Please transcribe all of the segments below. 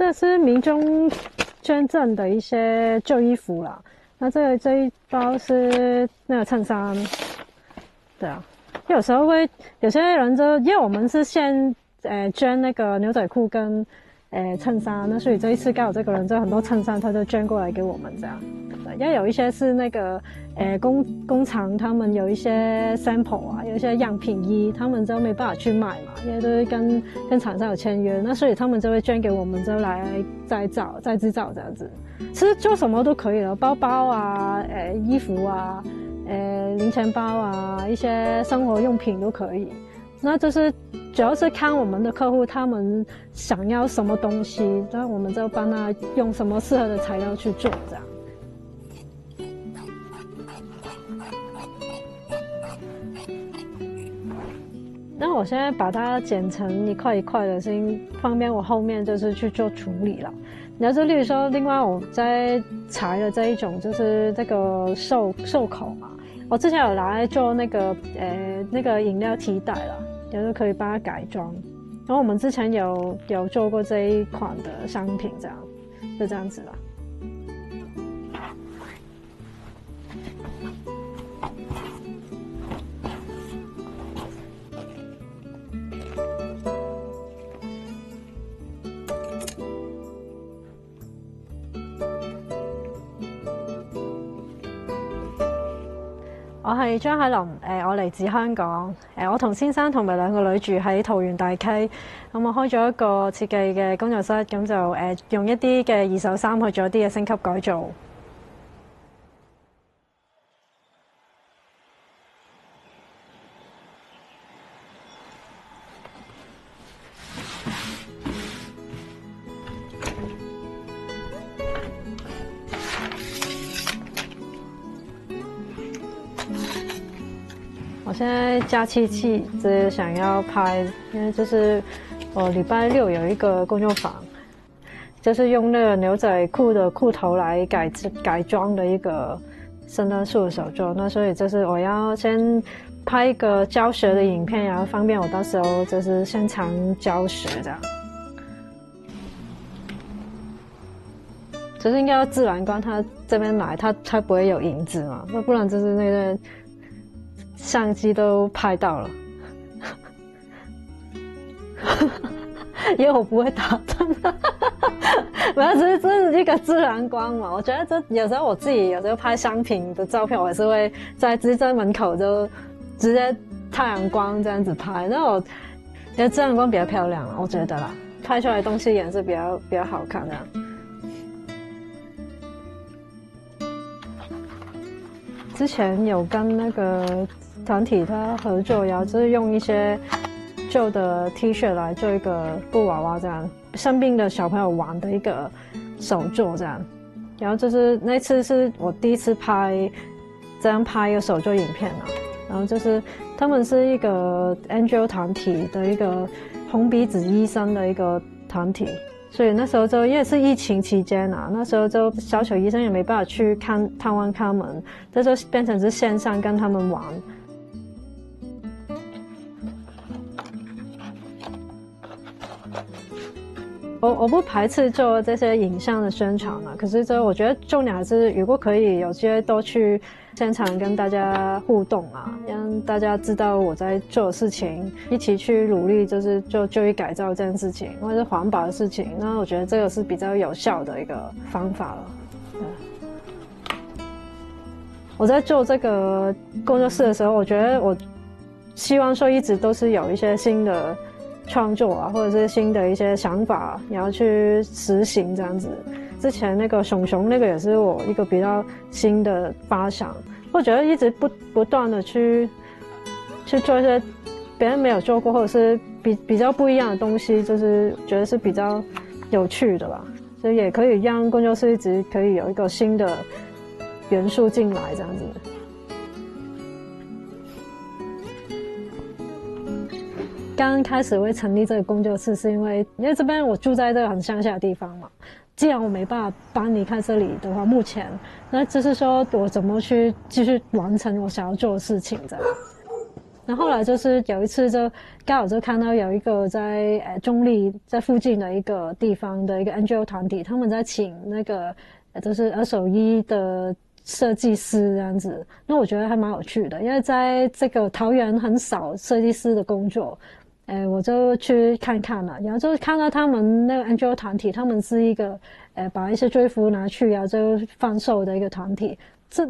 这是民众捐赠的一些旧衣服啦。那这一包是那个衬衫，对啊。有时候有些人就因为我们是先捐那个牛仔裤跟衬衫，那所以这一次刚好这个人就很多衬衫他就捐过来给我们这样。因为有一些是那个工厂他们有一些 sample 啊，有一些样品衣，他们就没办法去卖嘛，因为都是跟厂商有签约，那所以他们就会捐给我们，就来再制造这样子。其实做什么都可以了，包包啊，衣服啊，零钱包啊，一些生活用品都可以。那就是主要是看我们的客户他们想要什么东西，那我们就帮他用什么适合的材料去做这样。那我现在把它剪成一块一块的，是方便我后面就是去做处理了。然后就例如说，另外我在裁的这一种就是这个袖口嘛，我之前有拿来做那个饮料提袋了，就是可以把它改装。然后我们之前有做过这一款的商品，这样就这样子了。我係張海琳，我嚟自香港，我同先生同埋兩個女住喺桃園大溪，咁我開咗一個設計嘅工作室，咁就用一啲嘅二手衫去做一啲嘅升級改造。我现在假期就是想要拍，因为就是我礼拜六有一个工作坊，就是用那个牛仔裤的裤头来改装的一个圣诞树的手作。那所以就是我要先拍一个教学的影片，然后方便我到时候就是现场教学这样。就是应该要自然光，它这边来它才不会有影子嘛，不然就是那个相机都拍到了。因为我不会打灯。没有，这是一个自然光嘛。我觉得这有时候我自己有时候拍商品的照片，我还是会直接在门口就直接太阳光这样子拍。那我觉得自然光比较漂亮，我觉得啦，拍出来的东西也是比较好看的。之前有跟那个团体他合作，然后就是用一些旧的 T 恤来做一个布娃娃，这样生病的小朋友玩的一个手作这样。然后就是那次是我第一次这样拍一个手作影片啊。然后就是他们是一个 NGO 团体的一个红鼻子医生的一个团体。所以那时候就因为是疫情期间啊，那时候就小丑医生也没办法去探望他们，这就变成是线上跟他们玩。我不排斥做这些影像的宣传啊，可是我觉得重点还是如果可以有机会多去现场跟大家互动啊，让大家知道我在做的事情，一起去努力，就是做就医改造这件事情，或者是环保的事情。那我觉得这个是比较有效的一个方法了。我在做这个工作室的时候，我觉得我希望说一直都是有一些新的创作啊，或者是新的一些想法，然后去实行这样子。之前那个熊熊那个也是我一个比较新的发想，我觉得一直不断的去做一些别人没有做过，或者是比较不一样的东西，就是觉得是比较有趣的吧，所以也可以让工作室一直可以有一个新的元素进来这样子。刚开始会成立这个工作室，是因为这边我住在这个很乡下的地方嘛。既然我没办法搬离开这里的话，目前那就是说我怎么去继续完成我想要做的事情这样。然后后来就是有一次就刚好就看到有一个在中立在附近的一个地方的一个 NGO 团体，他们在请那个就是二手衣的设计师这样子，那我觉得还蛮有趣的，因为在这个桃园很少设计师的工作，我就去看看了，然后就看到他们那个 NGO 团体，他们是一个把一些旧衣服拿去然后就贩售的一个团体。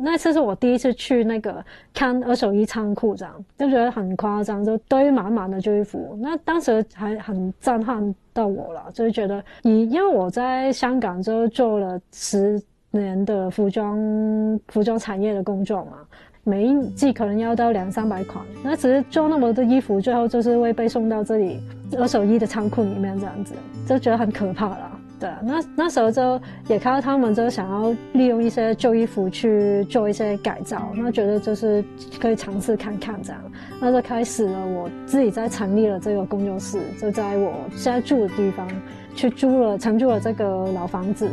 那次是我第一次去那个看二手衣仓库，这样就觉得很夸张，就堆满满的旧衣服。那当时还很震撼到我了，就是觉得因为我在香港就做了10年的服装产业的工作嘛，每一季可能要到200-300款，那只是做那么多衣服，最后就是会被送到这里二手衣的仓库里面，这样子就觉得很可怕啦。对啊，那时候就也看到他们就想要利用一些旧衣服去做一些改造，那觉得就是可以尝试看看这样，那就开始了我自己在成立了这个工作室，就在我现在住的地方去承租了这个老房子，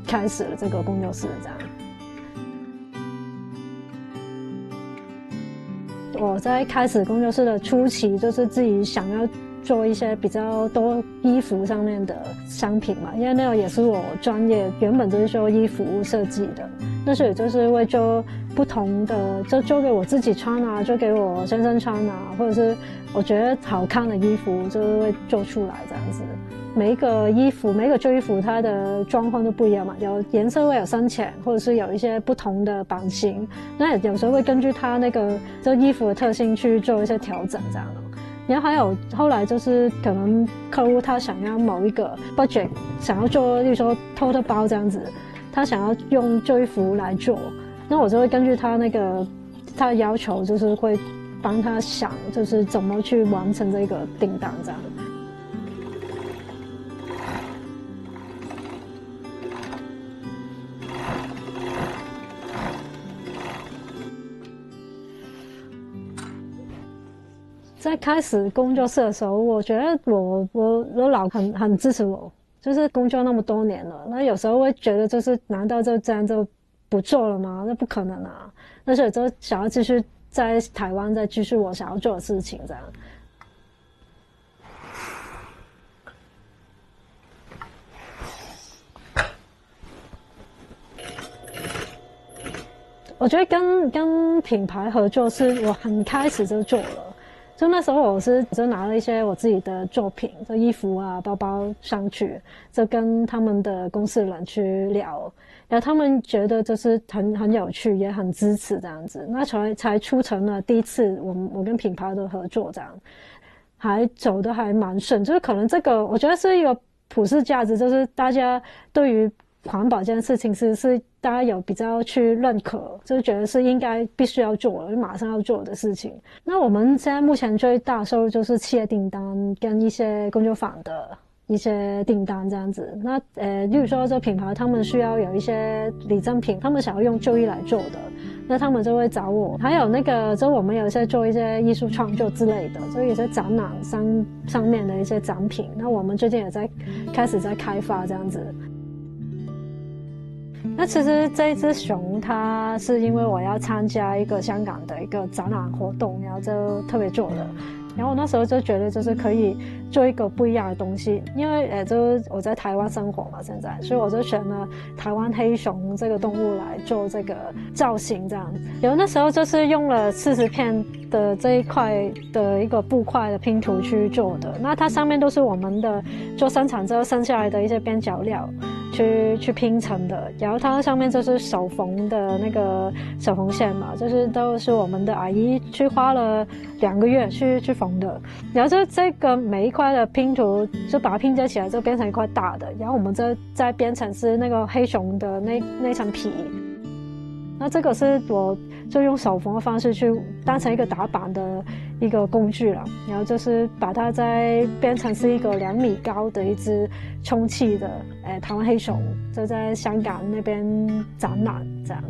开始了这个工作室这样。我在开始工作室的初期，就是自己想要做一些比较多衣服上面的商品嘛，因为那个也是我专业，原本就是做衣服设计的，那所以就是会做不同的，就做给我自己穿啊，做给我先生穿啊，或者是我觉得好看的衣服就会做出来这样子。每一个旧衣服它的状况都不一样嘛，有颜色会有深浅，或者是有一些不同的版型，那有时候会根据它那个这衣服的特性去做一些调整这样的。然后还有后来就是可能客户他想要某一个 budget， 想要做例如说 tote 包这样子，他想要用旧衣服来做，那我就会根据他的要求，就是会帮他想就是怎么去完成这个订单这样。在开始工作室的时候，我觉得我老很支持我，就是工作那么多年了，那有时候会觉得就是难道就这样就不做了吗？那不可能啊！那所以就想要继续在台湾再继续我想要做的事情这样。我觉得跟品牌合作是我很开始就做了。就那时候我就拿了一些我自己的作品，就衣服啊、包包上去，就跟他们的公司人去聊，然后他们觉得就是很有趣，也很支持这样子，那才促成了第一次我跟品牌的合作这样，还走得还蛮顺，就是可能这个我觉得是一个普世价值，就是大家对于环保这件事情是大家有比较去认可，就是觉得是应该必须要做了，马上要做的事情。那我们现在目前最大收入就是企业订单跟一些工作坊的一些订单这样子。那例如说这品牌他们需要有一些礼赠品，他们想要用旧衣来做的，那他们就会找我。还有那个就我们有一些做一些艺术创作之类的，就有些展览上面的一些展品，那我们最近也开始在开发这样子。那其实这一只熊它是因为我要参加一个香港的一个展览活动，然后就特别做的，然后那时候就觉得就是可以做一个不一样的东西，因为就是我在台湾生活嘛现在，所以我就选了台湾黑熊这个动物来做这个造型这样。然后那时候就是用了40片的这一块的一个布块的拼图去做的，那它上面都是我们的做生产之后剩下来的一些边角料去拼成的，然后它上面就是手缝的那个手缝线嘛，就是都是我们的阿姨去花了2个月去缝的，然后就这个每一块的拼图就把它拼接起来就变成一块大的，然后我们再编成是那个黑熊的那层皮，那这个是我就用手缝的方式去当成一个打板的一个工具了，然后就是把它再变成是一个2米高的一只充气的台湾黑熊，就在香港那边展览这样。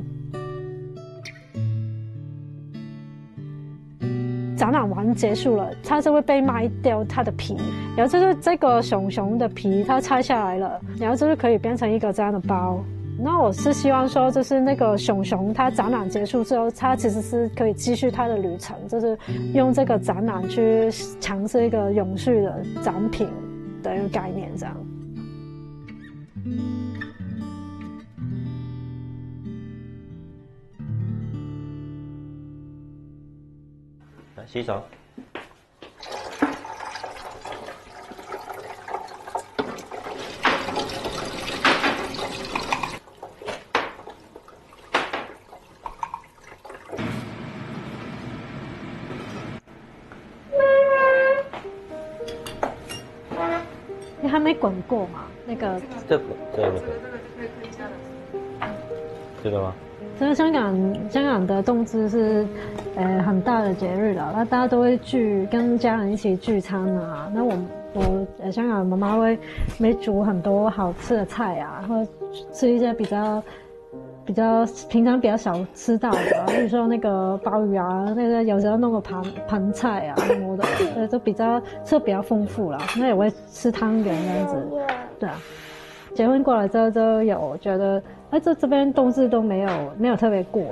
展览完结束了，它就会被卖掉它的皮，然后就是这个熊的皮它拆下来了，然后就是可以变成一个这样的包，那我是希望说，就是那个熊熊它展览结束之后，它其实是可以继续它的旅程，就是用这个展览去尝试一个永续的展品的一个概念，这样。来洗手。你还没滚过嘛？那个这个这个吗？这个香港的冬至是，很大的节日了，那大家都会跟家人一起聚餐啊。那我香港妈妈会煮很多好吃的菜啊，或者吃一些比较平常比较少吃到的，比如说那个鲍鱼啊，那个有时候弄个盘菜啊什么的，就比较丰富啦。那也会吃汤圆这样子，对啊。结婚过来之后就有觉得，这边冬至都没有特别过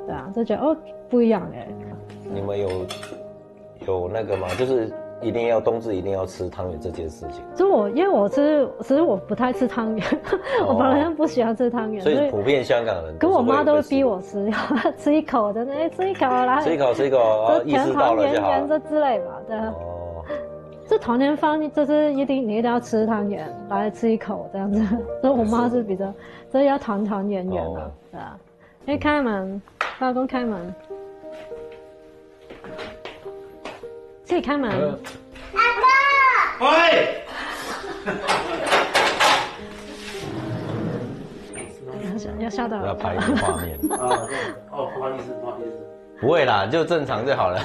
对啊，就觉得不一样你们有那个吗？就是一定要冬至一定要吃汤圆这件事情。就因为其实我不太吃汤圆，我本来不喜欢吃汤圆，所以普遍香港人跟我妈都会逼我吃，吃一口的，吃一口啦，吃一口，意识到了就好了，这之类吧，对啊。这团年饭就是你一定要吃汤圆，来吃一口这样子。所以我妈是比较，所以要团圆圆的，对啊。开门，老公开门，自己开门。阿哥，喂。要吓到。要拍一个画面。不好意思。不会啦，就正常就好了。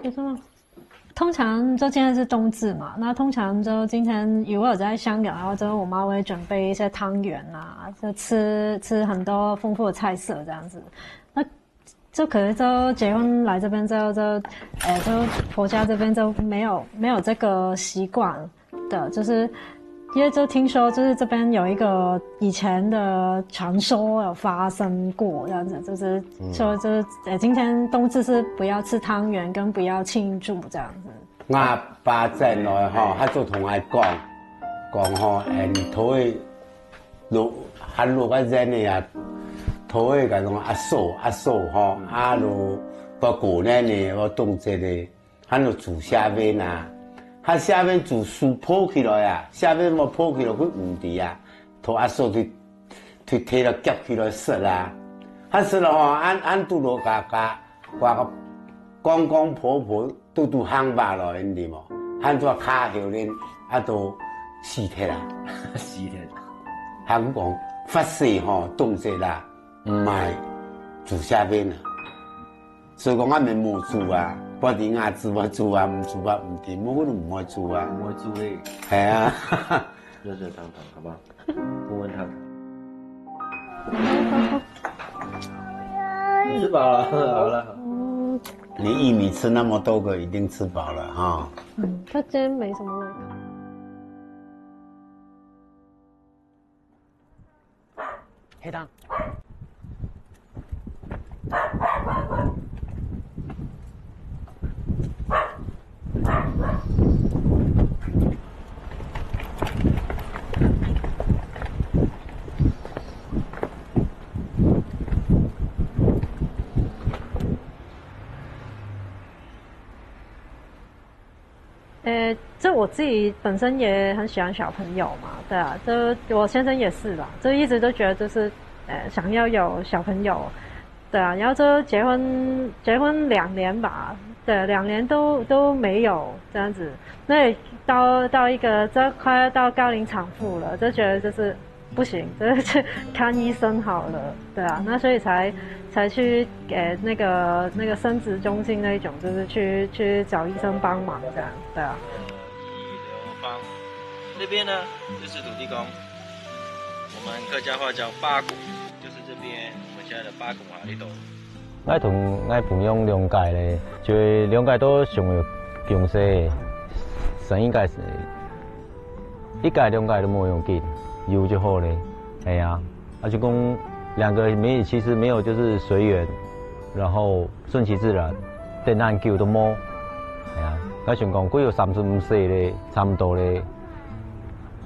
有什么？通常就现在是冬至嘛，那通常就今天如果我在香港，然后就我妈会准备一些汤圆啊，就吃很多丰富的菜色这样子。那就可是就结婚来这边之后就婆家这边就没有这个习惯的，就是因为就听说就是这边有一个以前的传说有发生过这样子，就是说就是今天冬至是不要吃汤圆跟不要庆祝这样子。我爸在内他就同我讲头的落喊落个人的啊，头的讲阿嫂到过年的我冬节的，喊就煮虾面啊。他下面煮树泡起来啊，下面冇泡起来佢唔地啊，同阿嫂去摕了夹起来食啦。他食了俺拄落家个公婆都夯巴了，你知冇？俺做卡后咧，都死铁啦，死铁。香港发誓冻结啦，唔系煮下面啊，所以讲俺们冇煮啊。不定啊，煮啊，唔煮啊，唔掂，我都唔爱煮啊。唔会煮嘞。系啊。热汤，好不好？温温汤。吃饱了，好了。你玉米吃那么多个，一定吃饱了哈。它今天没什么味道。黑汤。这我自己本身也很喜欢小朋友嘛，对啊，这我先生也是啦，就一直都觉得就是想要有小朋友，对啊，然后就结婚2年吧，对，2年都没有这样子，那也到一个这快要到高龄产妇了，就觉得就是不行，就是看医生好了，对啊，那所以才去给那个生殖中心那一种，就是去找医生帮忙这样，对啊。遗留方这边呢就是土地公，我们客家话叫八股，就是这边我们现在的八股哈里头爱培养谅解咧，就谅解都上有强势的，生应该是一改谅解都无用紧，有就好咧。哎呀，就讲两个其实没有就是随缘，然后顺其自然，等难救都冇。哎呀，我想讲，几有35岁咧，差不多咧，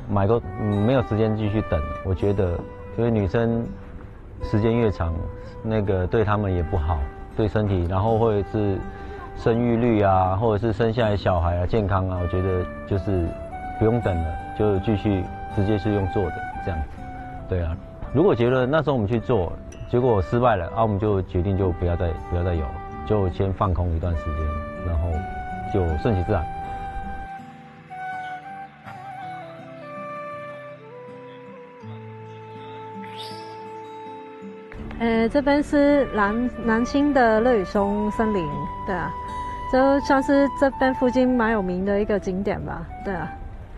买个没有时间继续等，我觉得，因为女生时间越长，那个对她们也不好，对身体，然后或者是生育率啊，或者是生下来小孩啊，健康啊，我觉得就是不用等了，就继续直接是用做的这样子，对啊。如果觉得那时候我们去做，结果失败了，我们就决定就不要再有，就先放空一段时间，然后就顺其自然。这边是南青的乐雨松森林，对啊，就算是这边附近蛮有名的一个景点吧，对啊。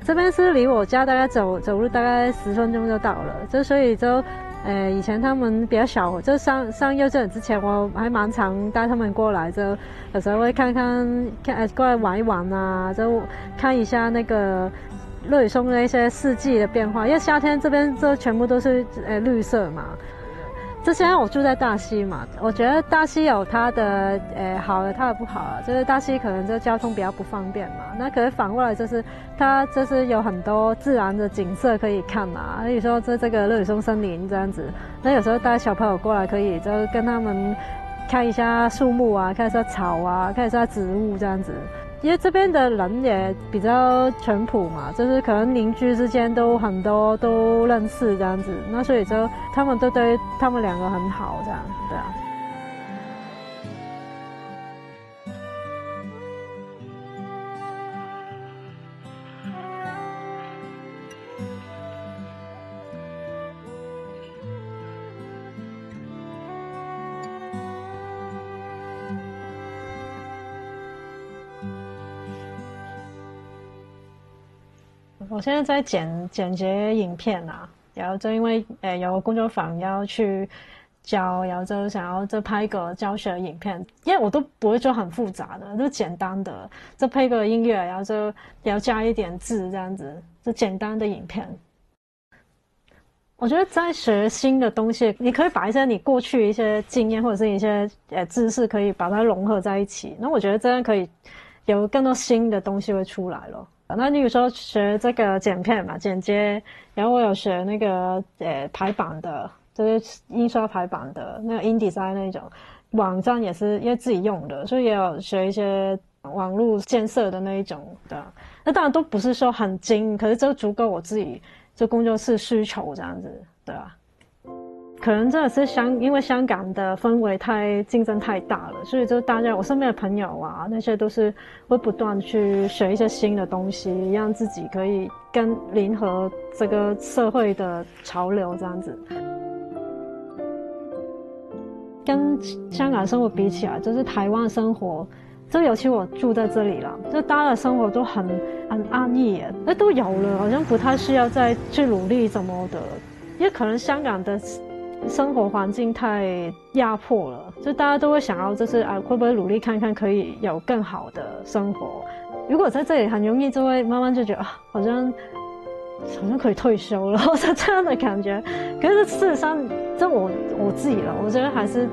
这边是离我家大概走路大概10分钟就到了，就所以就，以前他们比较小，就上幼稚园之前，我还蛮常带他们过来，就有时候会看过来玩一玩啊，就看一下那个乐雨松的一些四季的变化，因为夏天这边就全部都是绿色嘛。这现在我住在大溪嘛，我觉得大溪有它的好的，它的不好啊。就是大溪可能这交通比较不方便嘛，那可是反过来就是它就是有很多自然的景色可以看嘛。比如说这个乐雨松森林这样子，那有时候带小朋友过来可以就跟他们看一下树木啊，看一下草啊，看一下植物这样子。因为这边的人也比较淳朴嘛，就是可能邻居之间都很多都认识这样子，那所以就他们都对他们两个很好这样，对啊。我现在在剪辑影片啊，然后就因为有工作坊要去教，然后就想要就拍个教学影片，因为我都不会做很复杂的，就简单的，就配个音乐，然后就要加一点字这样子，就简单的影片。我觉得在学新的东西，你可以把一些你过去一些经验或者是一些知识，可以把它融合在一起，那我觉得这样可以有更多新的东西会出来咯。那你有时候学这个剪片嘛，剪接，然后我有学那个排版的，就是印刷排版的那个 InDesign 那种，网站也是因为自己用的，所以也有学一些网络建设的那一种的。那当然都不是说很精，可是就足够我自己就工作室需求这样子，对啊。可能真的是因为香港的氛围竞争太大了，所以就大家我身边的朋友啊，那些都是会不断去学一些新的东西，让自己可以更迎合这个社会的潮流这样子。跟香港生活比起来，就是台湾的生活，就尤其我住在这里了，就大家的生活都很安逸耶，那都有了，好像不太需要再去努力什么的，因为可能香港的生活环境太压迫了，就大家都会想要就是会不会努力看看可以有更好的生活。如果在这里很容易就会慢慢就觉得好像可以退休了，是这样的感觉。可是事实上这我自己了，我觉得还是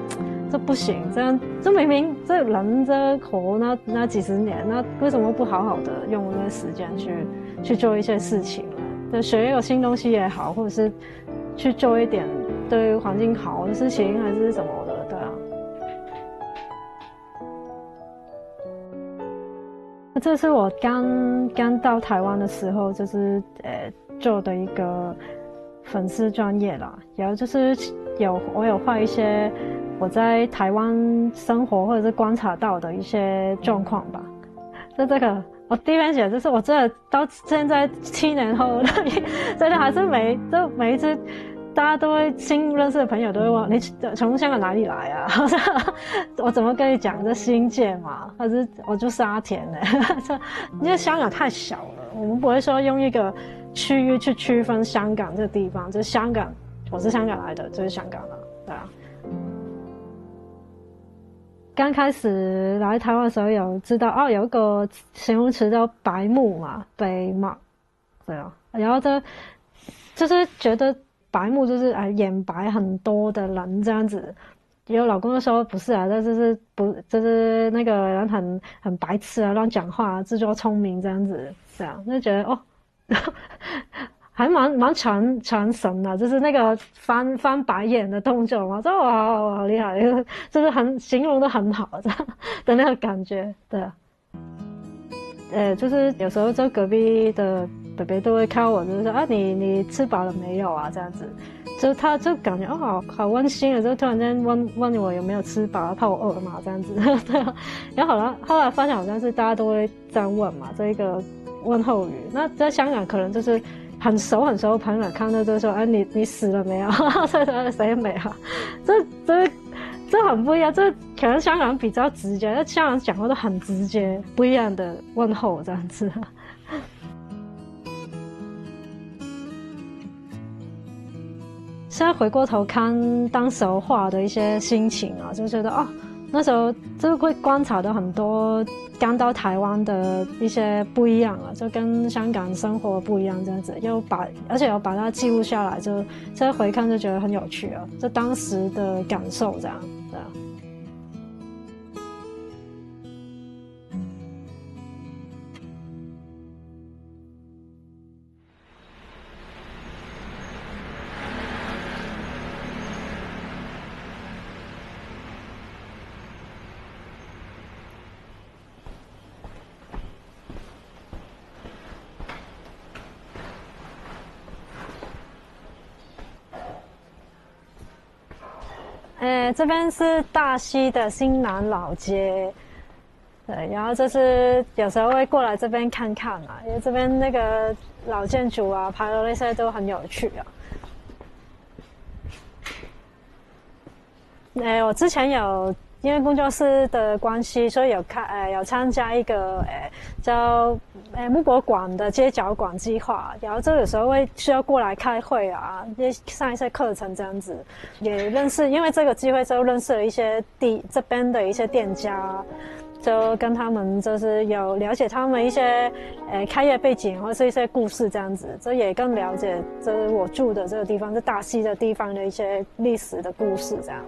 这不行，这样这明明这人这活那几十年，那为什么不好好的用那个时间去做一些事情呢？就学一个新东西也好，或者是去做一点对环境好的事情，还是什么的，对啊。这是我刚到台湾的时候，就是做的一个粉丝专页啦，然后就是我有画一些我在台湾生活或者是观察到的一些状况吧。就这个我第一篇写就是我真的到现在7年后，真的还是每一次大家都会新认识的朋友都会问你从香港哪里来啊？我怎么跟你讲这新界嘛？还是我住沙田呢？因为香港太小了，我们不会说用一个区域去区分香港这个地方，就是香港，我是香港来的，就是香港了，对啊。刚开始来台湾的时候有知道哦，有一个形容词叫白目嘛，北嘛，对啊，然后就是觉得白目就是眼白很多的人这样子。有老公就说不是啊，就是那个人很白痴啊，乱讲话，自作聪明这样子，这样就觉得哦，还蛮传神的，就是那个翻白眼的动作嘛，哇，好厉害，就是形容的很好这样的那个感觉，对啊。就是有时候就隔壁的伯伯都会看我，就是说啊，你吃饱了没有啊？这样子，就他就感觉哦，好温馨啊，就突然间问我有没有吃饱，怕我饿了嘛，这样子，对啊。然后后来发现好像是大家都会这样问嘛，这一个问候语。那在香港可能就是很熟的朋友看到就说，啊，你死了没有？谁也没有，这很不一样，这可能香港人比较直接，香港人讲话都很直接，不一样的问候这样子。现在回过头看当时候画的一些心情啊，就觉得哦，那时候就会观察到很多刚到台湾的一些不一样啊，就跟香港生活不一样这样子，而且有把它记录下来，就现在回看就觉得很有趣啊，就当时的感受这样，对啊。这边是大溪的新南老街，对，然后就是有时候会过来这边看看啊，因为这边那个老建筑啊、牌楼那些都很有趣啊。我之前因为工作室的关系，所以有参加一个叫木博馆的街角馆计划，然后这有时候会需要过来开会啊，上一些课程这样子，也认识，因为这个机会就认识了一些这边的一些店家，就跟他们就是有了解他们一些开业背景或是一些故事这样子，这也更了解就是我住的这个地方，这大溪的地方的一些历史的故事这样。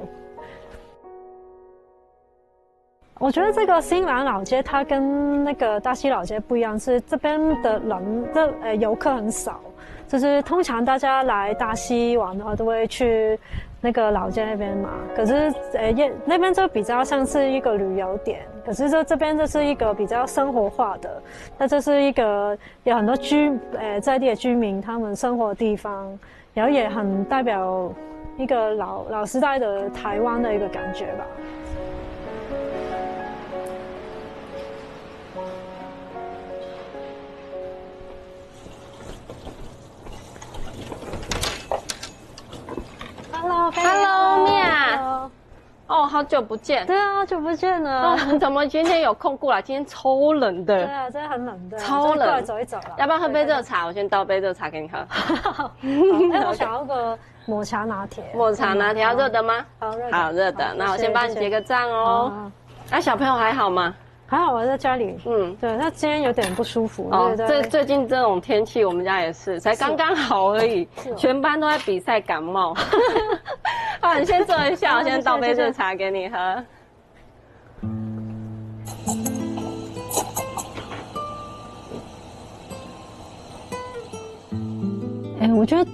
我觉得这个新南老街它跟那个大溪老街不一样，是这边的游客很少，就是通常大家来大溪玩的话都会去那个老街那边嘛，可是那边就比较像是一个旅游点，可是这边就是一个比较生活化的，那就是一个有很多在地的居民他们生活的地方，然后也很代表一个老时代的台湾的一个感觉吧。Hello， 米娅。哦，好久不见。对啊，好久不见了。哦，你怎么今天有空过来？今天超冷的。对啊，真的很冷的。超冷。过来走一走了。要不要喝杯热茶？我先倒杯热茶给你喝。好，我想要个抹茶拿铁。抹茶拿铁要热的吗？好，热的。好，热的。那我先帮你结个账哦。那小朋友还好吗？还好，我在家里。对，那今天有点不舒服。哦，最近这种天气，我们家也是，才刚刚好而已。全班都在比赛感冒。好，你先坐一下，我先倒杯热茶给你喝。我觉得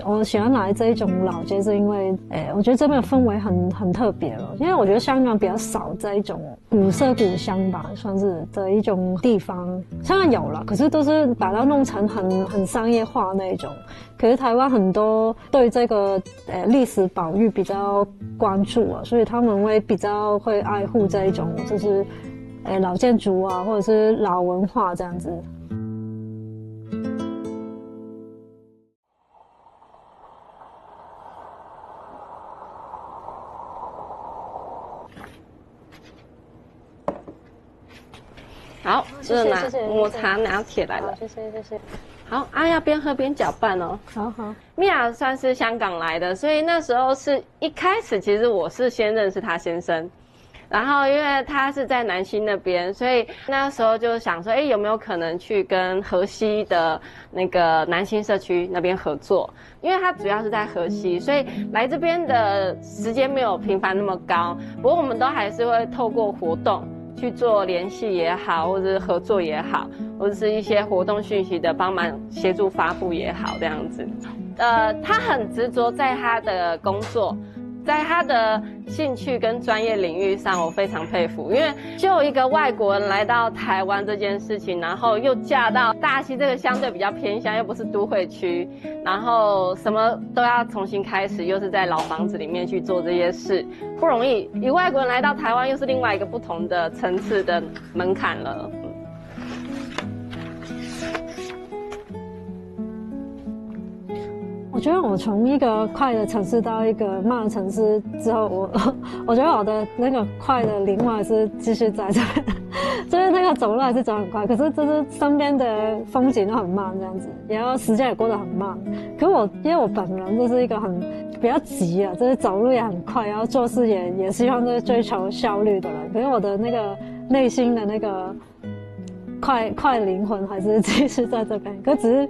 我喜欢来这一种老街，是因为我觉得这边的氛围很特别了。因为我觉得香港比较少这一种古色古香吧，算是的一种地方。香港有了，可是都是把它弄成很商业化那一种。可是台湾很多对这个历史保育比较关注啊，所以他们会比较会爱护这一种就是老建筑啊，或者是老文化这样子。好，热拿抹茶拿铁来了，谢谢。好啊，要边喝边搅拌哦。好。米娅算是香港来的，所以那时候是一开始，其实我是先认识他先生，然后因为他是在南西那边，所以那时候就想说，有没有可能去跟河西的那个南新社区那边合作？因为他主要是在河西，所以来这边的时间没有频繁那么高。不过我们都还是会透过活动去做联系也好，或者是合作也好，或者是一些活动讯息的帮忙协助发布也好，这样子。他很执着在他的工作，在他的兴趣跟专业领域上，我非常佩服。因为就一个外国人来到台湾这件事情，然后又嫁到大溪这个相对比较偏乡，又不是都会区，然后什么都要重新开始，又是在老房子里面去做这些事，不容易。以外国人来到台湾，又是另外一个不同的层次的门槛了。我觉得我从一个快的城市到一个慢的城市之后，我觉得我的那个快的灵魂是继续在这边，就是那个走路还是走很快，可是就是身边的风景都很慢这样子，然后时间也过得很慢。可是因为我本人就是一个比较急啊，就是走路也很快，然后做事也希望就是追求效率的人。可是我的那个内心的那个快灵魂还是继续在这边，可只是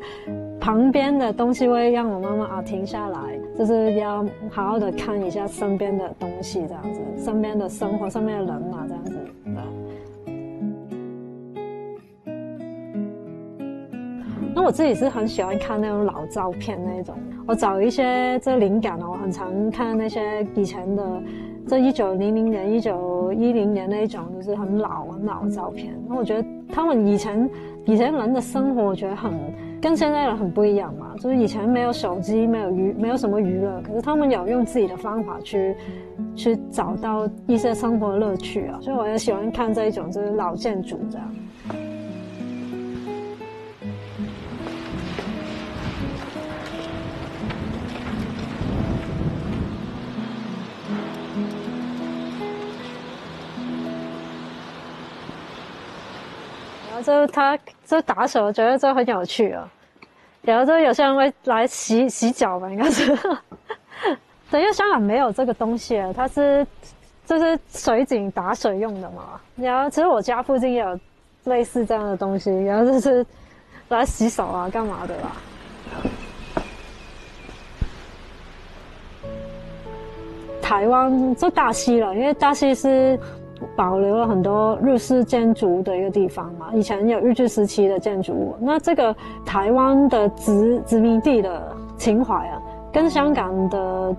旁边的东西会让我慢慢停下来，就是要好好的看一下身边的东西，这样子，身边的生活，身边的人啊，这样子。那我自己是很喜欢看那种老照片那种，我找一些这灵感我很常看那些以前的，这1900年、1910年那一种，就是很老的照片。那我觉得他们以前人的生活，我觉得跟现在人很不一样嘛，就是以前没有手机，没有什么娱乐，可是他们有用自己的方法去找到一些生活乐趣啊，所以我也喜欢看这一种就是老建筑这样。他这打手，我觉得这很有趣啊。然后有些人会来洗脚吧，应该是。对，因为香港没有这个东西，它就是水井打水用的嘛。然后其实我家附近也有类似这样的东西，然后就是来洗手啊，干嘛的啦。台湾就大溪了，因为大溪是保留了很多日式建筑的一个地方嘛，以前有日治时期的建筑物。那这个台湾的殖民地的情怀啊，跟香港的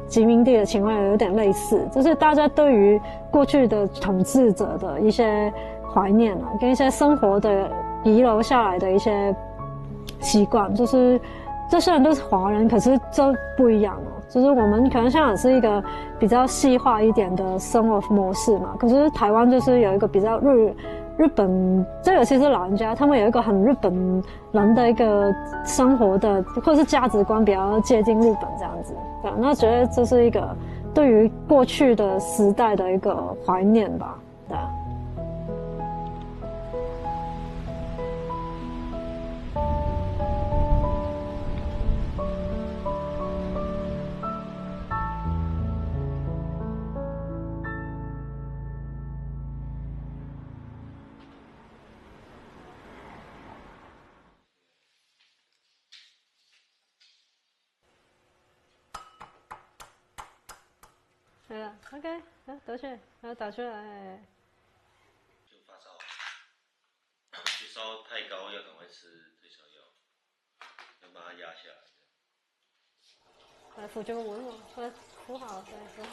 殖民地的情怀有点类似，就是大家对于过去的统治者的一些怀念啊，跟一些生活的遗留下来的一些习惯，就是这些人都是华人，可是这不一样哦。就是我们可能香港是一个比较细化一点的生活模式嘛，可是台湾就是有一个比较日本，这尤其是老人家，他们有一个很日本人的一个生活的或者是价值观比较接近日本这样子，对，那觉得这是一个对于过去的时代的一个怀念吧，对啊。对了 ，OK， 得去，然后打出来。就发烧，就烧太高要赶快吃退烧药，要把它压下来。来扶这个稳稳，扶好，对，扶好。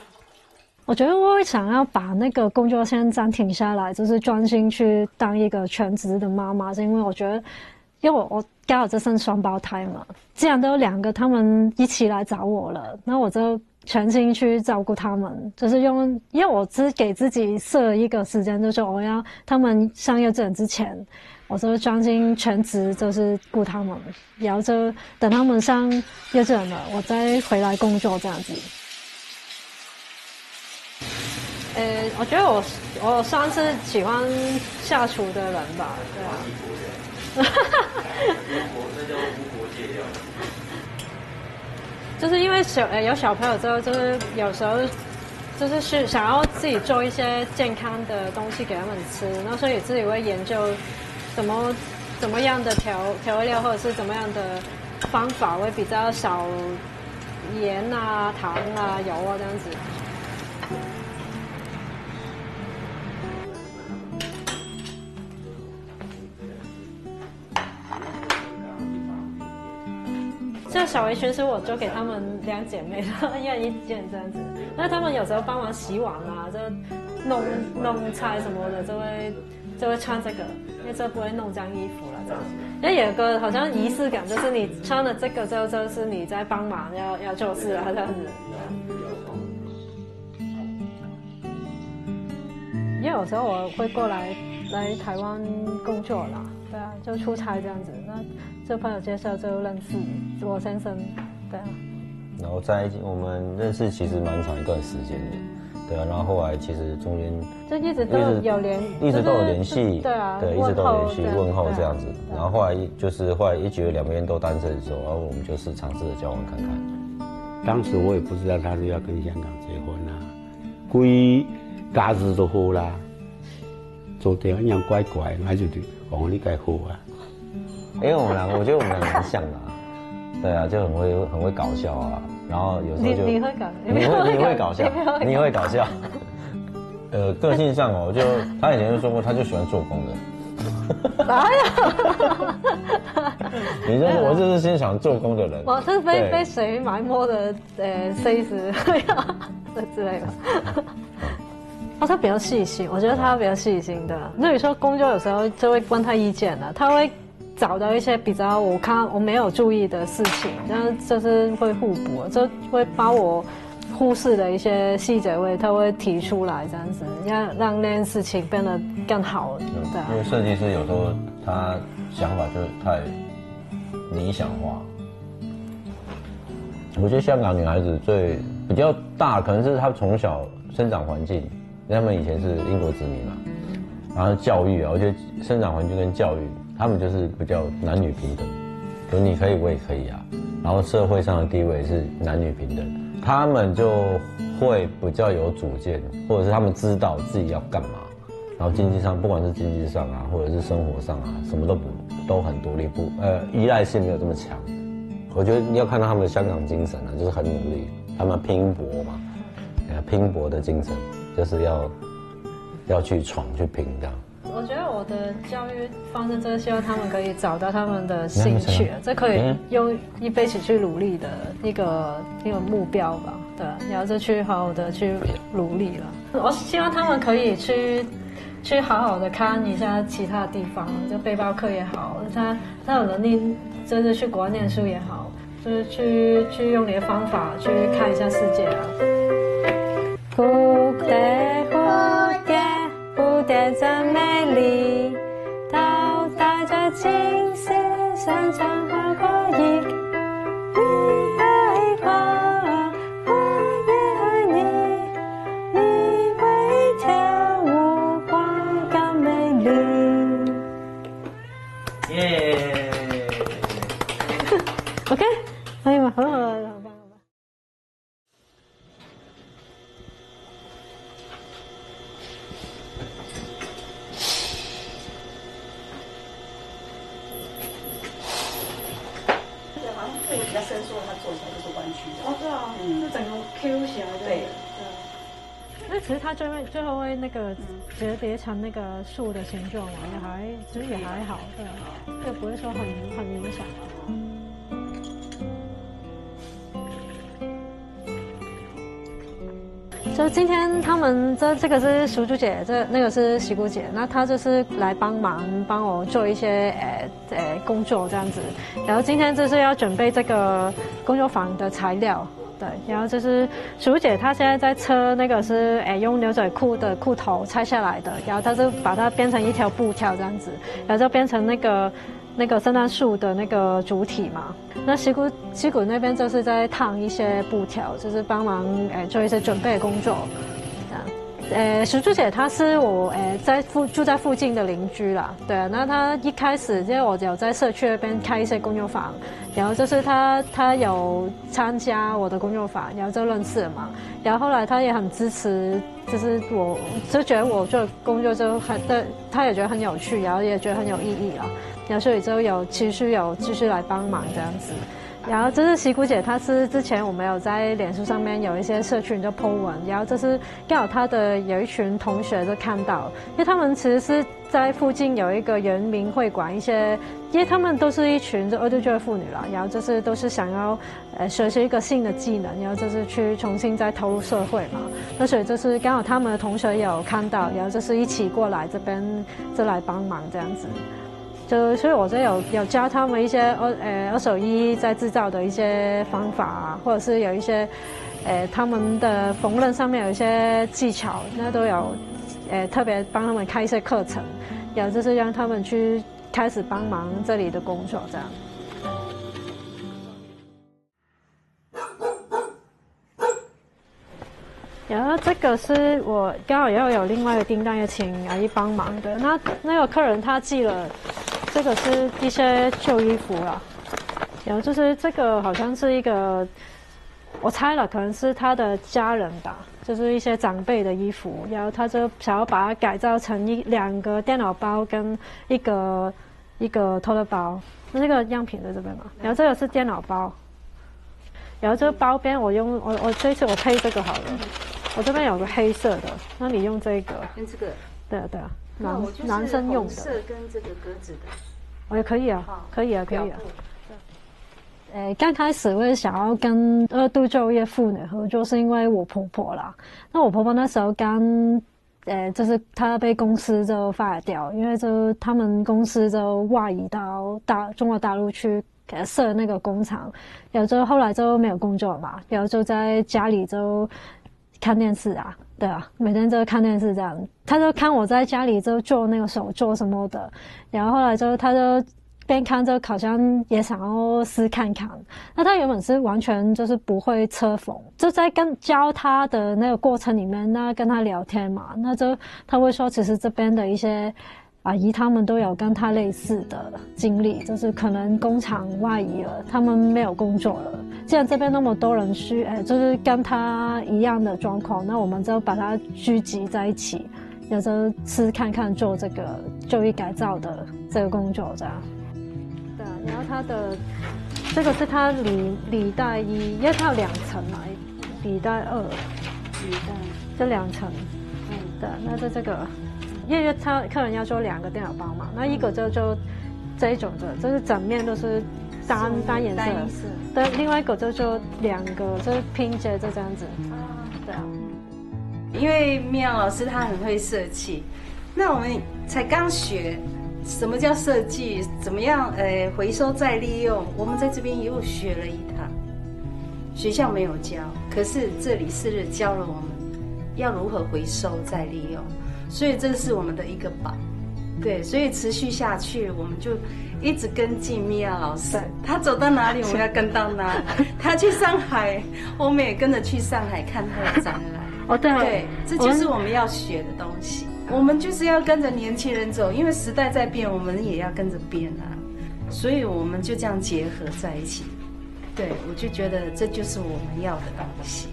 我觉得我会想要把那个工作先暂停下来，就是专心去当一个全职的妈妈，是因为我觉得，因为我刚好这生双胞胎嘛，既然都有2个，他们一起来找我了，那我就全心去照顾他们，就是因为我只给自己设一个时间，就是我要他们上幼稚园之前，我就专心全职，就是顾他们，然后就等他们上幼稚园了，我再回来工作这样子。我觉得我算是喜欢下厨的人吧，对啊。那叫无国界料。就是因为有小朋友之后，就是有时候就是想要自己做一些健康的东西给他们吃，然后所以自己会研究怎么样的调味料或者是怎么样的方法会比较少盐啊、糖啊、油啊这样子。这小围裙是我就给他们2姐妹，一人1件这样子。那他们有时候帮忙洗碗啊，就弄菜什么的，就会穿这个，因为这不会弄脏衣服了这样。因为有个好像仪式感，就是你穿了这个之后，就是你在帮忙要做事了这样子。因为有时候我会过来台湾工作啦，对啊，就出差这样子。那这朋友介绍就认识我先生，对啊。然后在一起，我们认识其实蛮长一段时间的，对啊。然后后来其实中间就一直都有一直都有联系，对啊，对，一直都有联系问候这样子。然后后来一觉得两边都单身的时候，然后我们就是尝试着交往看看。当时我也不知道他是要跟香港结婚啊，规家子都好啦，做点一样乖乖，那就对，哦，你该好啊。因为我觉得我们两个蛮像的啊，对啊，就很会搞笑啊，然后有时候就你会搞，你会搞笑，你会搞笑。个性上哦，他以前就说过，他就喜欢做工的。哪有？你说我就是欣赏做工的人。我是被水埋没的，C 死之类的。他比较细心，我觉得他比较细心的。那你说工作有时候就会问他意见了，他会找到一些比较我没有注意的事情，然后就是会互补，就会把我忽视的一些细节他会提出来，这样子要让那件事情变得更好。对啊，因为设计师有时候他想法就是太理想化。我觉得香港女孩子比较大，可能是她从小生长环境，因为他们以前是英国殖民嘛，然后教育啊，我觉得生长环境跟教育，他们就是比较男女平等，就你可以我也可以啊，然后社会上的地位是男女平等，他们就会比较有主见，或者是他们知道自己要干嘛，然后经济上不管是经济上啊，或者是生活上啊，什么都很独立，依赖性没有这么强。我觉得你要看到他们的香港精神啊，就是很努力，他们拼搏嘛，拼搏的精神就是要去闯去拼这样。我觉得我的教育方式就是希望他们可以找到他们的兴趣，这可以用一辈子去努力的一个目标吧，对，然后就去好好的去努力了。我希望他们可以去好好的看一下其他地方，就背包客也好，他有能力就是去国外念书也好，就是去用你的方法去看一下世界啊。蝴蝶真美丽，都带着惊喜，想象好过一个。你爱我，我也爱你，你会跳舞，花更美丽。耶！OK， 可以吗？很好，好棒。比较伸缩，它做起来就是弯曲的。哦，对啊，就整个 Q 起来的。对。那其实它最后会那个折叠成那个树的形状嘛，其实也还好，对，就不会说很影响。就今天他们这个是淑珠姐，那个是喜姑姐，那她就是来帮我做一些工作这样子。然后今天就是要准备这个工作坊的材料，对。然后就是淑姐她现在在车那个是用牛仔裤的裤头拆下来的，然后她就把它编成一条布条这样子，然后就变成那个圣诞树的那个主体嘛。那西谷那边就是在烫一些布条，就是帮忙做一些准备的工作，这样。石柱姐她是我住在附近的邻居啦，对，那她一开始因为我有在社区那边开一些工作坊，然后就是她有参加我的工作坊，然后就认识了嘛，然后后来她也很支持，就是我就觉得我做的工作就她也觉得很有趣，然后也觉得很有意义啦，然后所以就继续来帮忙这样子。然后这是喜姑姐，她是之前我们有在脸书上面有一些社群的 po 文，然后这是刚好她的有一群同学就看到，因为他们其实是在附近有一个原民会馆，因为他们都是一群就2度就业妇女啦，然后就是都是想要学习一个新的技能，然后就是去重新再投入社会嘛，那所以就是刚好他们的同学有看到，然后就是一起过来这边就来帮忙这样子。所以我就有教他们一些二手衣在制造的一些方法啊，或者是有一些他们的缝纫上面有一些技巧，那都有特别帮他们开一些课程，然后就是让他们去开始帮忙这里的工作这样。然后这个是我刚好要有另外一个订单要请阿姨帮忙的，那个客人他寄了。这个是一些旧衣服啦，然后就是这个好像是一个，我猜了可能是他的家人吧，就是一些长辈的衣服，然后他就想要把它改造成2个电脑包跟一个托特包，那这个样品在这边嘛，然后这个是电脑包，然后这个包边我这次我配这个好了，我这边有个黑色的，那你用这个，跟这个，对啊对啊。男生用的，色跟这个格子的，也可以啊，可以啊。刚开始我也想要跟2度就业妇女合作，是因为我婆婆啦。那我婆婆那时候就是她被公司就 fire 掉，因为就他们公司就外移到中国大陆去设那个工厂，然后就后来就没有工作嘛，然后就在家里就看电视啊。对啊，每天就看电视这样，他就看我在家里就做那个手作什么的，然后后来他就边看就好像也想要试看看。那他原本是完全就是不会车缝，就在教他的那个过程里面，那跟他聊天嘛，那就他会说，其实这边的一些阿姨他们都有跟他类似的经历，就是可能工厂外移了，他们没有工作了。既然这边那么多人就是跟他一样的状况，那我们就把他聚集在一起，有时候试看看做这个就医改造的这个工作这样。对啊，然后他的这个是他里带1，因为他有2层嘛，里带2，这2层。对，那这个。因为他客人要做2个电脑包嘛，那一个就这一种的，就是整面都是单颜色，对，另外一个就2个就是拼接就这样子。对啊。因为米娅老师她很会设计，那我们才刚学什么叫设计，怎么样回收再利用，我们在这边又学了一堂。学校没有教，可是这里是教了我们要如何回收再利用。所以这是我们的一个宝，对，所以持续下去，我们就一直跟进米娅老师，他走到哪里，我们要跟到哪里。他去上海，我们也跟着去上海看他的展览。对，这就是我们要学的东西。我们就是要跟着年轻人走，因为时代在变，我们也要跟着变啊。所以我们就这样结合在一起。对，我就觉得这就是我们要的东西。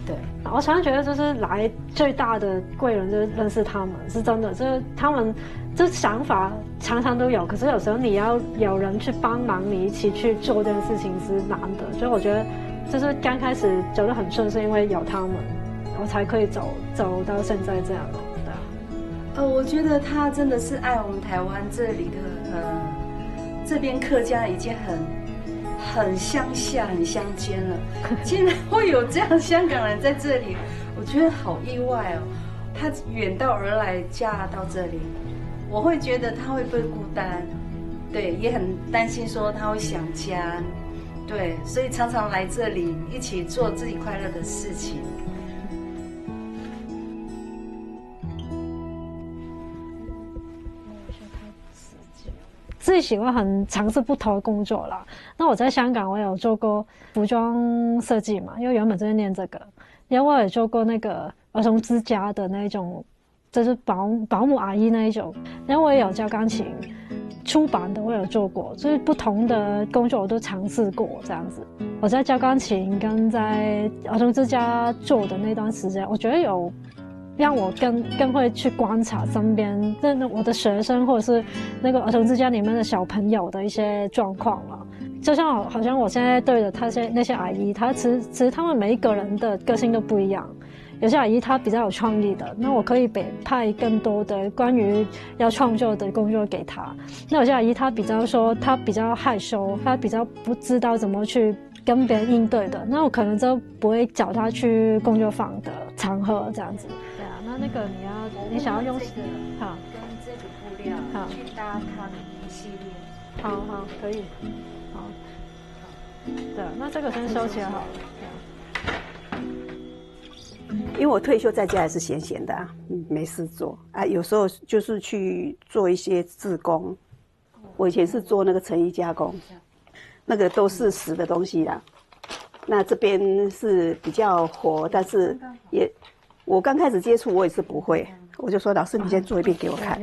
对，我常常觉得就是来最大的贵人就是认识他们，是真的，就是他们这想法常常都有，可是有时候你要有人去帮忙你一起去做这件事情是难的，所以我觉得就是刚开始走得很顺，是因为有他们，我才可以走到现在这样。对啊，我觉得他真的是爱我们台湾这里的这边客家已经很乡下、很乡间了，竟然会有这样香港人在这里，我觉得好意外哦。他远道而来嫁到这里，我会觉得他会不会孤单？对，也很担心说他会想家，对，所以常常来这里一起做自己快乐的事情。自己喜欢很尝试不同的工作啦。那我在香港我有做过服装设计嘛，因为原本就是念这个，然后我也做过那个儿童之家的那种，就是保姆阿姨那一种。然后我也有教钢琴，出版的我有做过，就是不同的工作我都尝试过这样子。我在教钢琴跟在儿童之家做的那段时间，我觉得有让我更会去观察身边我的学生或者是那个儿童之家里面的小朋友的一些状况了。就像好像我现在对的那些阿姨，其实他们每一个人的个性都不一样。有些阿姨她比较有创意的，那我可以派更多的关于要创作的工作给她。那有些阿姨她比较害羞，她比较不知道怎么去跟别人应对的，那我可能就不会找她去工作坊的场合这样子。对啊，那个你想要用这个好跟这个布料好去搭它的一系列。好可以。好，对，那这个先收起来好了。因为我退休在家也是闲闲的没事做啊，有时候就是去做一些志工。我以前是做那个成衣加工，那个都是死的东西啦。那这边是比较活，但是我刚开始接触我也是不会，我就说老师你先做一遍给我看，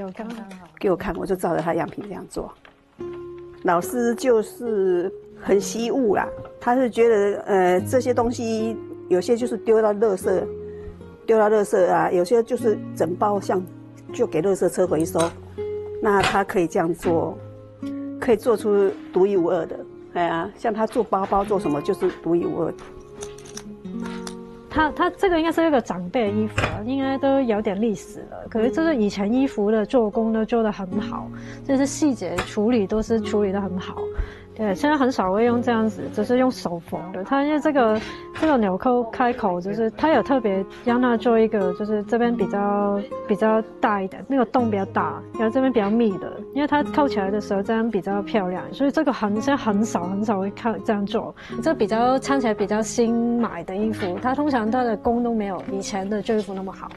给我看，我就照着他样品这样做。老师就是很惜物啦，他是觉得这些东西有些就是丢到垃圾啊，有些就是整包就给垃圾车回收。那他可以这样做，可以做出独一无二的。哎呀，像他做包包做什么就是独一无二的。他这个应该是一个长辈的衣服了，应该都有点历史了。可是这是以前衣服的做工都做得很好，就是细节处理都是处理得很好。对，现在很少会用这样子，只是用手缝的。它因为这个纽扣开口，就是它有特别让它做一个，就是这边比较大一点，那个洞比较大，然后这边比较密的，因为它扣起来的时候这样比较漂亮，所以这个现在很少会看这样做。这比较看起来比较新买的衣服，它通常它的工都没有以前的旧衣服那么好。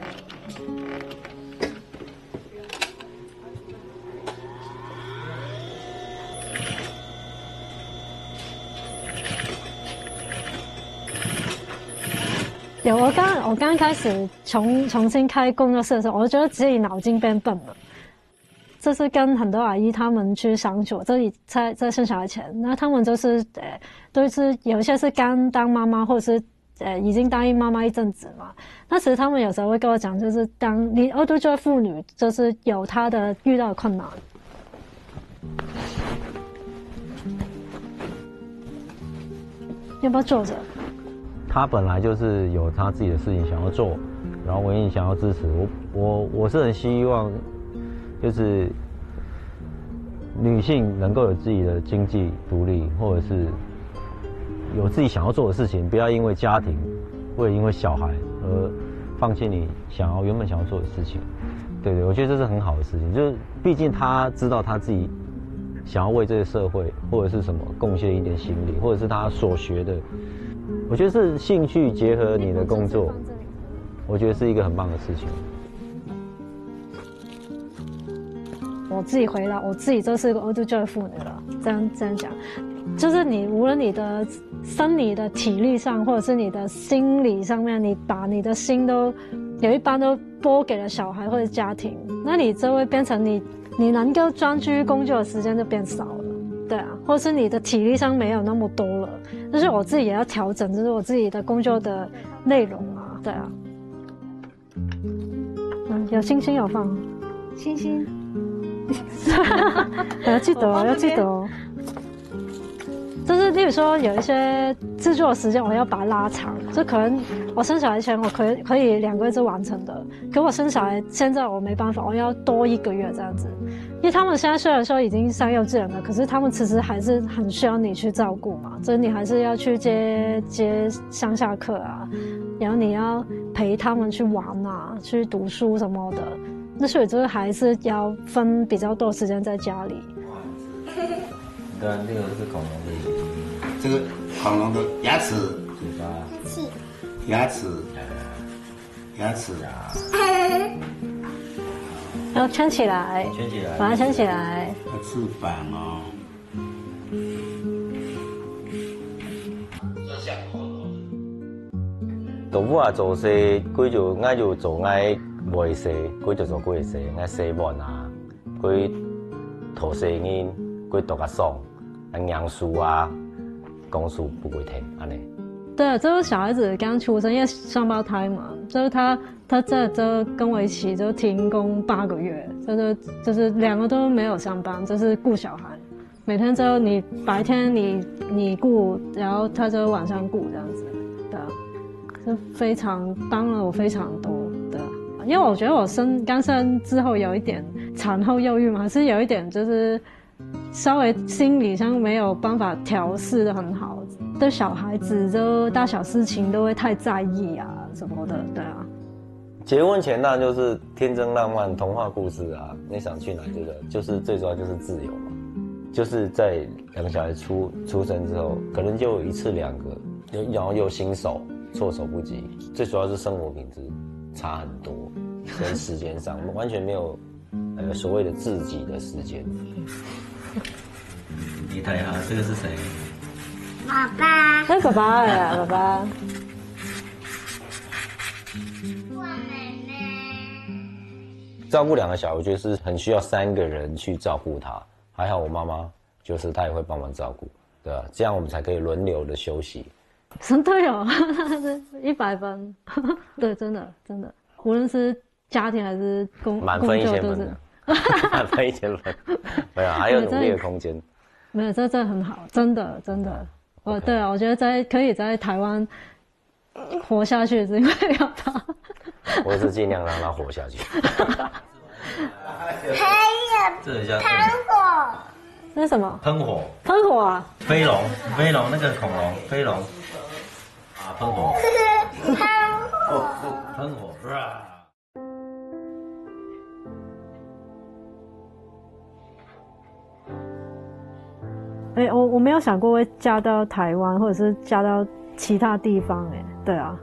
有，我刚开始重新开工作室的时候，我就觉得自己脑筋变笨了。这是跟很多阿姨他们去相处，这里在生小孩前，那他们都是有一些是刚当妈妈，或者是已经当妈妈一阵子嘛。那其实他们有时候会跟我讲，就是当你都作为妇女，就是有她的遇到的困难。要不要坐着？他本来就是有他自己的事情想要做，然后我也想要支持我是很希望，就是女性能够有自己的经济独立，或者是有自己想要做的事情，不要因为家庭或者因为小孩而放弃你原本想要做的事情。对，我觉得这是很好的事情，就是毕竟他知道他自己想要为这个社会或者是什么贡献一点心力，或者是他所学的。我觉得是兴趣结合你的工作，我觉得是一个很棒的事情。我自己回来，我自己就是个欧洲教育妇女了。这样讲，就是你无论你的生理的体力上，或者是你的心理上面，你把你的心都有一半都拨给了小孩或者家庭，那你就会变成你能够专注于工作的时间就变少了。对啊，或是你的体力上没有那么多了，就是我自己也要调整，就是我自己的工作的内容啊，对啊。有星星有放，星星，要记得哦，要记得哦。就是例如说有一些制作时间我要把它拉长，就可能我生小孩前我可以2个月就完成的，可我生小孩现在我没办法，我要多1个月这样子。因为他们现在虽然说已经上幼稚园了，可是他们其实还是很需要你去照顾嘛，就是你还是要去接上下课啊，然后你要陪他们去玩啊，去读书什么的，那所以就是还是要分比较多时间在家里。对啊，这个是恐龙的眼睛，这个恐龙的牙齿，嘴巴，牙齿，然后圈起来，把它圈起来。翅膀哦。豆腐啊做细，佢就爱就做爱袂细，佢就做过细，爱细满啊，佢土细因，佢读较爽，杨树啊，公树不会停，安尼。对啊，就是小孩子刚出生，因为双胞胎嘛，就是他这就跟我一起就停工8个月，就是2个都没有上班，就是顾小孩，每天就你白天你顾，然后他就晚上顾这样子，对啊，就非常帮了我非常多，对啊，因为我觉得我刚生之后有一点产后忧郁嘛，还是有一点就是稍微心理上没有办法调试的很好。对小孩子就大小事情都会太在意啊什么的，对啊。结婚前当然就是天真浪漫童话故事啊，你想去哪就是最主要就是自由嘛，就是在2个小孩出生之后，可能就1次2个，然后又新手措手不及，最主要是生活品质差很多，跟时间上完全没有所谓的自己的时间。你睇下这个是谁？爸爸，那爸爸呀，爸爸。我奶奶。照顾2个小孩，我觉得是很需要3个人去照顾他。还好我妈妈就是她也会帮忙照顾，对吧？这样我们才可以轮流的休息。什么都有，100分。对，真的，无论是家庭还是满分1000分的，满分1000分。没有，还有努力的空间。没有，这很好，真的。对啊，我觉得可以在台湾活下去，是因为有他。我是尽量让他活下去。还有这个叫喷火。那是什么？喷火。喷火啊！飞龙那个恐龙，飞龙啊，喷火。喷火。我没有想过会嫁到台湾，或者是嫁到其他地方，对啊，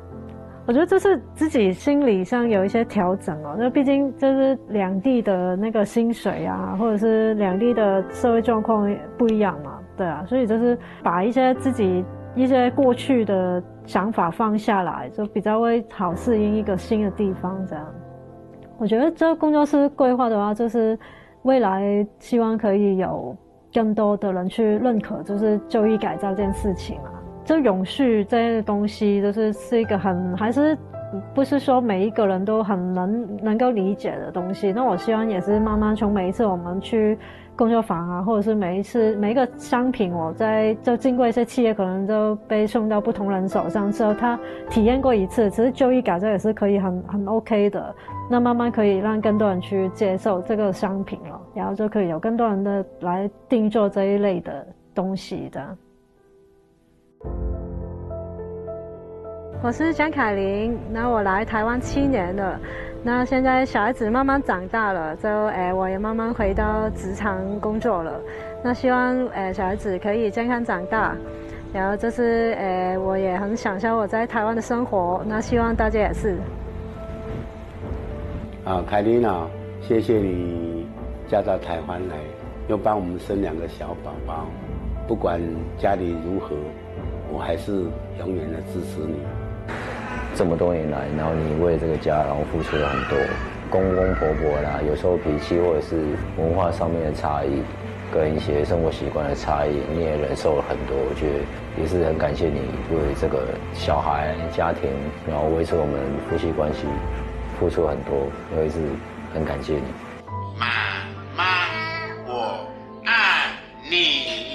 我觉得这是自己心理上有一些调整哦，那毕竟就是2地的那个薪水啊，或者是2地的社会状况不一样嘛，对啊，所以就是把自己一些过去的想法放下来，就比较会好适应一个新的地方这样。我觉得这工作室规划的话，就是未来希望可以有更多的人去认可，就是就医改造这件事情啊，就永续这些东西，是一个还是不是说每一个人都很能够理解的东西。那我希望也是慢慢从每一次我们去工作坊啊，或者是每一个商品，就经过一些企业可能就被送到不同人手上之后，他体验过一次，其实就医改造也是可以很 OK 的。那慢慢可以让更多人去接受这个商品了，然后就可以有更多人的来定做这一类的东西这样。我是江凯琳，那我来台湾7年了，那现在小孩子慢慢长大了，我也慢慢回到职场工作了。那希望小孩子可以健康长大，然后我也很享受我在台湾的生活，那希望大家也是。凯琳啊，谢谢你嫁到台湾来，又帮我们生2个小宝宝。不管家里如何，我还是永远的支持你。这么多年来，然后你为这个家，然后付出了很多，公公婆婆啦，有时候脾气或者是文化上面的差异，跟一些生活习惯的差异，你也忍受了很多。我觉得也是很感谢你为这个小孩、家庭，然后维持我们夫妻关系付出很多，我也是很感谢你。妈妈，我爱你。